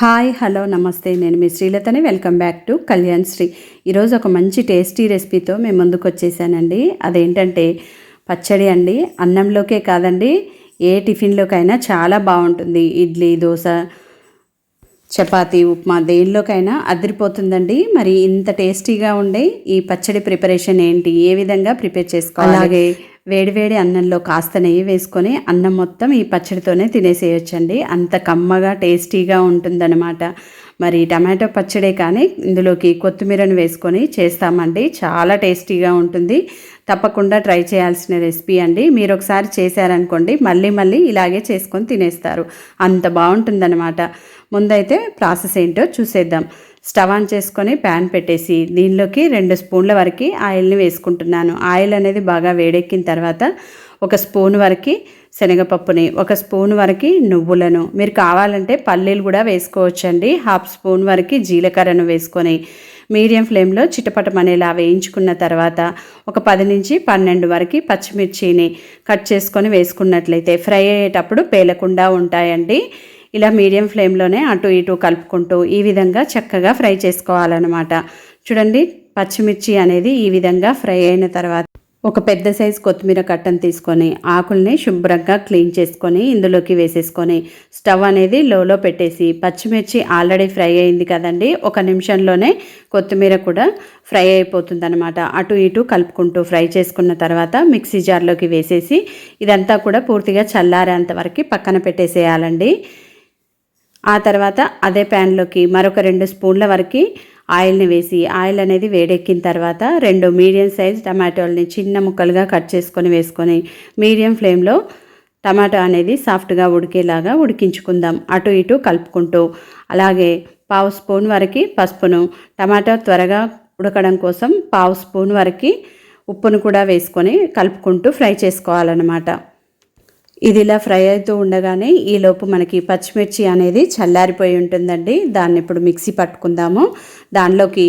Hi hello నమస్తే, నేను మీ శ్రీలతని. Welcome back to Kalyan Sri. ఈరోజు ఒక మంచి టేస్టీ రెసిపీతో మేము ముందుకు వచ్చేసానండి. అదేంటంటే పచ్చడి అండి. అన్నంలోకే కాదండి, ఏ టిఫిన్లోకైనా చాలా బాగుంటుంది. ఇడ్లీ, దోశ, చపాతీ, ఉప్మా దేనిలోకైనా అదిరిపోతుందండి. మరి ఇంత టేస్టీగా ఉండే ఈ పచ్చడి ప్రిపరేషన్ ఏంటి, ఏ విధంగా ప్రిపేర్ చేసుకోవాలి, అలాగే వేడివేడి అన్నంలో కాస్త నెయ్యి వేసుకొని అన్నం మొత్తం ఈ పచ్చడితోనే తినేసేయొచ్చండి. అంత కమ్మగా టేస్టీగా ఉంటుందన్నమాట. మరి టమాటో పచ్చడే కానీ ఇందులోకి కొత్తిమీరను వేసుకొని చేస్తామండి. చాలా టేస్టీగా ఉంటుంది. తప్పకుండా ట్రై చేయాల్సిన రెసిపీ అండి. మీరు ఒకసారి చేశారనుకోండి, మళ్ళీ మళ్ళీ ఇలాగే చేసుకొని తినేస్తారు. అంత బాగుంటుందన్నమాట. ముందైతే ప్రాసెస్ ఏంటో చూసేద్దాం. స్టవ్ ఆన్ చేసుకొని ప్యాన్ పెట్టేసి దీనిలోకి 2 స్పూన్ల వరకు ఆయిల్ని వేసుకుంటున్నాను. ఆయిల్ అనేది బాగా వేడెక్కిన తర్వాత 1 స్పూన్ వరకు శనగపప్పుని, 1 స్పూన్ వరకు నువ్వులను, మీరు కావాలంటే పల్లీలు కూడా వేసుకోవచ్చండి. 1/2 స్పూన్ వరకు జీలకర్రను వేసుకొని మీడియం ఫ్లేమ్లో చిటపటమనేలా వేయించుకున్న తర్వాత ఒక 10 నుంచి 12 వరకు పచ్చిమిర్చిని కట్ చేసుకొని వేసుకున్నట్లయితే ఫ్రై అయ్యేటప్పుడు పేలకుండా ఉంటాయండి. ఇలా మీడియం ఫ్లేమ్లోనే అటు ఇటు కలుపుకుంటూ ఈ విధంగా చక్కగా ఫ్రై చేసుకోవాలన్నమాట. చూడండి, పచ్చిమిర్చి అనేది ఈ విధంగా ఫ్రై అయిన తర్వాత ఒక పెద్ద సైజు కొత్తిమీర కట్టను తీసుకొని ఆకుల్ని శుభ్రంగా క్లీన్ చేసుకొని ఇందులోకి వేసేసుకొని స్టవ్ అనేది లోలో పెట్టేసి, పచ్చిమిర్చి ఆల్రెడీ ఫ్రై అయింది కదండి, 1 నిమిషంలోనే కొత్తిమీర కూడా ఫ్రై అయిపోతుంది అనమాట. అటు ఇటు కలుపుకుంటూ ఫ్రై చేసుకున్న తర్వాత మిక్సీ జార్లోకి వేసేసి ఇదంతా కూడా పూర్తిగా చల్లారేంత వరకు పక్కన పెట్టేసేయాలండి. ఆ తర్వాత అదే ప్యాన్లోకి మరొక 2 స్పూన్ల వరకు ఆయిల్ని వేసి ఆయిల్ అనేది వేడెక్కిన తర్వాత 2 మీడియం సైజ్ టమాటోల్ని చిన్న ముక్కలుగా కట్ చేసుకొని వేసుకొని మీడియం ఫ్లేమ్లో టమాటో అనేది సాఫ్ట్గా ఉడికేలాగా ఉడికించుకుందాం. అటు ఇటు కలుపుకుంటూ అలాగే 1/2 స్పూన్ వరకు పసుపును, టమాటో త్వరగా ఉడకడం కోసం 1/2 స్పూన్ వరకు ఉప్పును కూడా వేసుకొని కలుపుకుంటూ ఫ్రై చేసుకోవాలన్నమాట. ఇది ఇలా ఫ్రై అవుతూ ఉండగానే ఈలోపు మనకి పచ్చిమిర్చి అనేది చల్లారిపోయి ఉంటుందండి. దాన్ని ఇప్పుడు మిక్సీ పట్టుకుందాము. దానిలోకి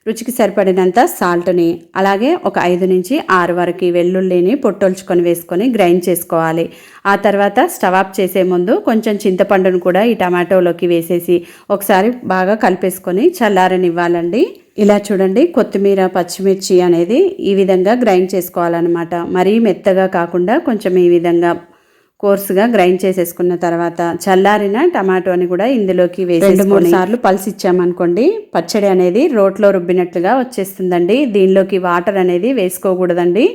రుచికి సరిపడినంత సాల్ట్ని, అలాగే ఒక 5 నుంచి 6 వరకు వెల్లుల్లిని పొట్టొల్చుకొని వేసుకొని గ్రైండ్ చేసుకోవాలి. ఆ తర్వాత స్టవ్ ఆఫ్ చేసే ముందు కొంచెం చింతపండును కూడా ఈ టమాటోలోకి వేసేసి ఒకసారి బాగా కలిపేసుకొని చల్లారనివ్వాలండి. ఇలా చూడండి, కొత్తిమీర, పచ్చిమిర్చి అనేది ఈ విధంగా గ్రైండ్ చేసుకోవాలన్నమాట. మరీ మెత్తగా కాకుండా కొంచెం ఈ విధంగా కోర్సుగా గ్రైండ్ చేసేసుకున్న తర్వాత చల్లారిన టమాటోని కూడా ఇందులోకి వేసి 2-3 సార్లు పల్స్ ఇచ్చామనుకోండి, పచ్చడి అనేది రోట్లో రుబ్బినట్లుగా వచ్చేస్తుందండి. దీనిలోకి వాటర్ అనేది వేసుకోకూడదండి.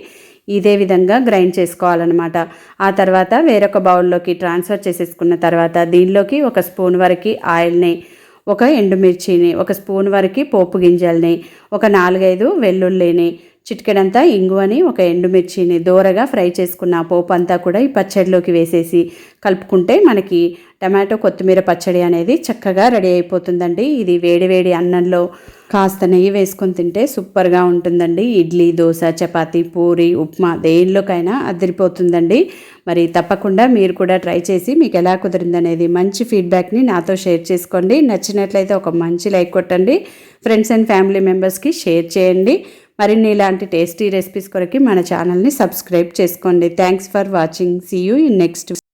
ఇదే విధంగా గ్రైండ్ చేసుకోవాలన్నమాట. ఆ తర్వాత వేరొక బౌల్లోకి ట్రాన్స్ఫర్ చేసేసుకున్న తర్వాత దీనిలోకి 1 స్పూన్ వరకు ఆయిల్ని, 1 ఎండుమిర్చిని, 1 స్పూన్ వరకు పోపు గింజల్ని, ఒక 4-5 వెల్లుల్లిని, చిటికెడంతా ఇంగువని, 1 ఎండుమిర్చిని దోరగా ఫ్రై చేసుకున్న పోపు అంతా కూడా ఈ పచ్చడిలోకి వేసేసి కలుపుకుంటే మనకి టమాటో కొత్తిమీర పచ్చడి అనేది చక్కగా రెడీ అయిపోతుందండి. ఇది వేడివేడి అన్నంలో కాస్త నెయ్యి వేసుకొని తింటే సూపర్గా ఉంటుందండి. ఇడ్లీ, దోశ, చపాతీ, పూరి, ఉప్మా దేనిలోకైనా అదిరిపోతుందండి. మరి తప్పకుండా మీరు కూడా ట్రై చేసి మీకు ఎలా కుదిరిందనేది మంచి ఫీడ్బ్యాక్ని నాతో షేర్ చేసుకోండి. నచ్చినట్లయితే ఒక మంచి లైక్ కొట్టండి. ఫ్రెండ్స్ అండ్ ఫ్యామిలీ మెంబర్స్కి షేర్ చేయండి. మరిన్ని ఇలాంటి టేస్టీ రెసిపీస్ కొరకు మన ఛానల్ని సబ్స్క్రైబ్ చేసుకోండి. Thanks for watching. See you in next